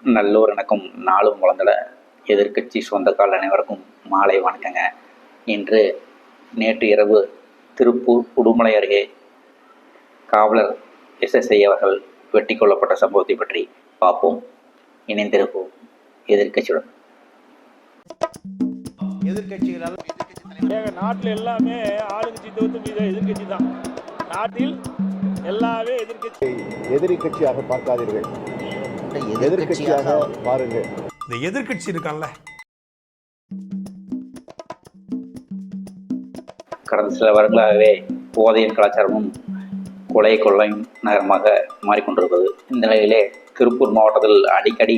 நல்லூர் எனக்கும் நாளும் வளர்ந்தட எதிர்க்கட்சி சொந்தக்கால் அனைவருக்கும் மாலை வணக்கங்க. நேற்று இரவு திருப்பூர் உடுமலை அருகே காவலர் எஸ்எஸ்ஐ அவர்கள் வெட்டி கொல்லப்பட்ட சம்பவத்தை பற்றி பார்ப்போம். இணைந்திருப்போம் எதிர்க்கட்சியுடன். எதிர்கட்சிகள் நாட்டில் எல்லாமே ஆளுங்கட்சி தோத்து எதிர்கட்சி தான். நாட்டில் எல்லாமே எதிர்கட்சியாக பார்க்காதீர்கள், எதிர்கட்சியாக பாருங்கள். இந்த எதிர்கட்சி இருக்கான்ல, கடந்த சில வருடங்களாகவே போதையின் கலாச்சாரமும் கொலை கொள்ளையும் நகரமாக மாறிக்கொண்டிருக்கிறது. இந்த நிலையிலே திருப்பூர் மாவட்டத்தில் அடிக்கடி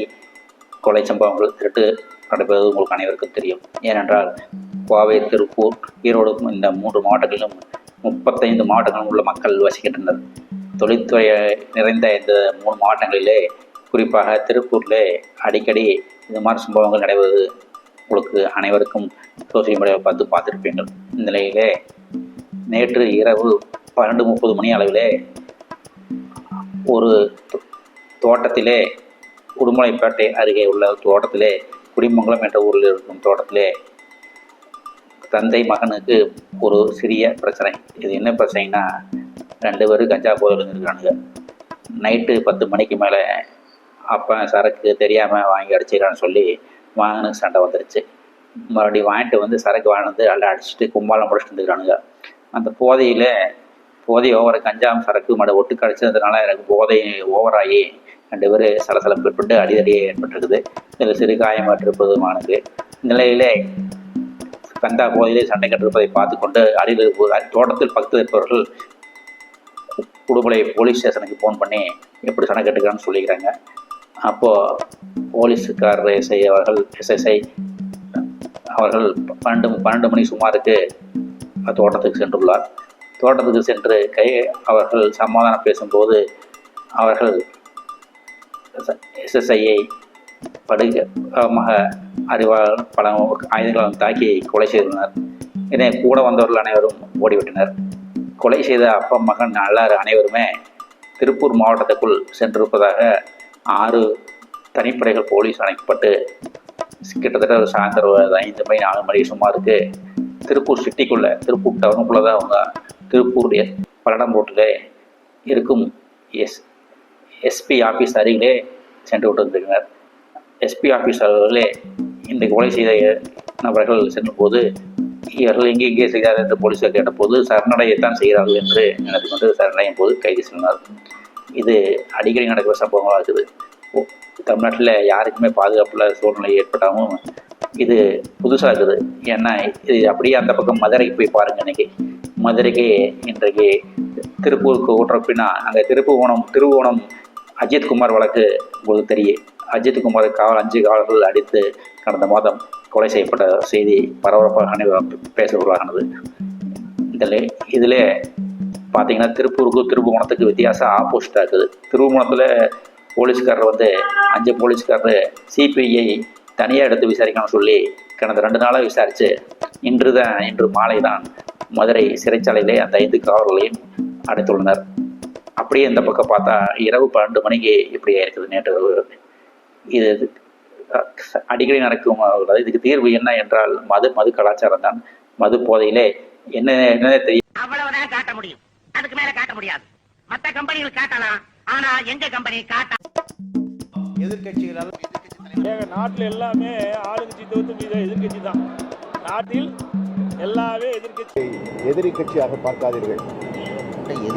கொலை சம்பவங்கள் திருட்டு நடப்பது உங்களுக்கு அனைவருக்கும் தெரியும். ஏனென்றால் கோவை, திருப்பூர், ஈரோடு இந்த 3 மாவட்டங்களிலும் 35 மாவட்டங்களும் உள்ள மக்கள் வசிக்கின்றனர். தொழில்துறை நிறைந்த இந்த 3 மாவட்டங்களிலே குறிப்பாக திருப்பூரில் அடிக்கடி இந்த மாதிரி சம்பவங்கள் நடைபெறுவது உங்களுக்கு அனைவருக்கும் சோசியல் மீடியாவை பார்த்துருப்பீங்கள். இந்த நிலையிலே நேற்று இரவு 12:30 மணி அளவிலே ஒரு தோட்டத்திலே, உடுமலைப்பேட்டை அருகே உள்ள தோட்டத்திலே, குடிமங்கலம் என்ற ஊரில் இருக்கும் தோட்டத்திலே தந்தை மகனுக்கு ஒரு சிறிய பிரச்சனை. இது என்ன பிரச்சனைனா, 2 பேரும் கஞ்சா போதையில் இருந்திருக்கானுங்க. நைட்டு 10 மணிக்கு மேலே அப்போ சரக்கு தெரியாமல் வாங்கி அடிச்சிடறான்னு சொல்லி மகனுக்கு சண்டை வந்துருச்சு. மறுபடியும் வாங்கிட்டு வந்து சரக்கு வாங்கிட்டு எல்லாம் அடிச்சுட்டு கும்பாலம் முடிச்சுட்டு இருந்துக்கிறானுங்க. அந்த போதை ஓவர கஞ்சாம் சரக்கு ஒட்டு கடிச்சதுனால எனக்கு போதை ஓவராகி 2 பேர் சலசலப்பு ஏற்பட்டு அடிதடியே ஏற்பட்டிருக்குது. இதில் சிறு காயமாற்றிருப்பது மகனுக்கு. நிலையிலே கந்தா போதையிலே சண்டை கட்டிருப்பதை பார்த்து கொண்டு தோட்டத்தில் பக்கத்தில் இருப்பவர்கள் உடுமலை போலீஸ் ஸ்டேஷனுக்கு ஃபோன் பண்ணி எப்படி சண்டை கட்டுக்கிறான்னு சொல்லிக்கிறாங்க. அப்போது போலீஸுக்காரர் எஸ்எஸ்ஐ அவர்கள் 12 மணி சுமாருக்கு தோட்டத்துக்கு சென்றுள்ளார். தோட்டத்துக்கு சென்று அவர்கள் சமாதானம் பேசும்போது அவர்கள் எஸ்எஸ்ஐயை படுகமாக அறிவால் பல ஆயுதங்களும் தாக்கி கொலை செய்தனர். இதனை கூட வந்தவர்கள் அனைவரும் ஓடிவிட்டனர். கொலை செய்த அப்பா மகன் அனைவருமே திருப்பூர் மாவட்டத்துக்குள் சென்றிருப்பதாக 6 தனிப்படைகள் போலீஸ் அணைக்கப்பட்டு கிட்டத்தட்ட ஒரு சாயந்தரம் 5 மணி 4 மணி சுமாருக்கு திருப்பூர் சிட்டிக்குள்ளே, திருப்பூர் டவுனுக்குள்ளே தான் அவங்க திருப்பூர் பல்லடம் ரோட்டில் இருக்கும் எஸ்பி ஆஃபீஸ் அருகிலே சென்று விட்டிருந்தனர். எஸ்பி ஆஃபீஸ் அவர்களே இந்த கொலை செய்த நபர்கள் சென்றபோது இவர்கள் எங்கே செய்கிறார்கள் என்று போலீஸார் கேட்டபோது சரணடையத்தான் செய்கிறார்கள் என்று நினைத்து கொண்டு சரணடையும் போது கைது செய்தார். இது அடிக்கடி நடக்கிற சம்பவங்களாக இருக்குது. தமிழ்நாட்டில் யாருக்குமே பாதுகாப்புள்ள சூழ்நிலை ஏற்பட்டாலும் இது புதுசாக இருக்குது. ஏன்னா இது அப்படியே அந்த பக்கம் மதுரைக்கு போய் பாருங்கள். மதுரைக்கு இன்றைக்கு திருப்பூருக்கு ஓட்டுறப்பின்னா அங்கே திருவோணம் அஜித்குமார் வழக்கு உங்களுக்கு தெரியும். அஜித்குமார் 5 காவலர்கள் அடித்து கடந்த மாதம் கொலை செய்யப்பட்ட செய்தி பரபரப்பாக பேசப்படுவானது. இதில் பார்த்தீங்கன்னா திருப்பூருக்கும் திருப்புவனத்துக்கு வித்தியாசம் ஆப்போசிட்டாக இருக்குது. திருப்புவனத்தில் போலீஸ்காரர் 5 போலீஸ்காரர் சிபிஐ தனியாக எடுத்து விசாரிக்கணும்னு சொல்லி கடந்த 2 நாளாக விசாரித்து இன்று மாலை தான் மதுரை சிறைச்சாலையிலே அந்த 5 காவலர்களையும் அடைத்துள்ளனர். அப்படியே இந்த பக்கம் பார்த்தா இரவு 12 மணிக்கு இப்படியே இருக்குது. நேற்று இது அடிக்கடி நடக்கும். இதுக்கு தீர்வு என்ன என்றால் மது கலாச்சாரம் தான். மது போதையிலே என்ன தெரியும், அவ்வளவுதான் காட்ட முடியும். அதுக்கு மேல காட்ட முடியாது. மற்ற கம்பெனிகள் காட்டலாம், ஆனா எங்க கம்பெனி காட்ட. எதிர்கட்சிகள் நாட்டில் எல்லாமே ஆளுங்கட்சி தோத்து எதிர்கட்சி தான். நாட்டில் எல்லாமே எதிர்கட்சியாக பார்க்காதீர்கள்,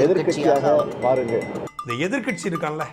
எதிர்கட்சியாக பாருங்கள். இந்த எதிர்கட்சி இருக்கான்ல,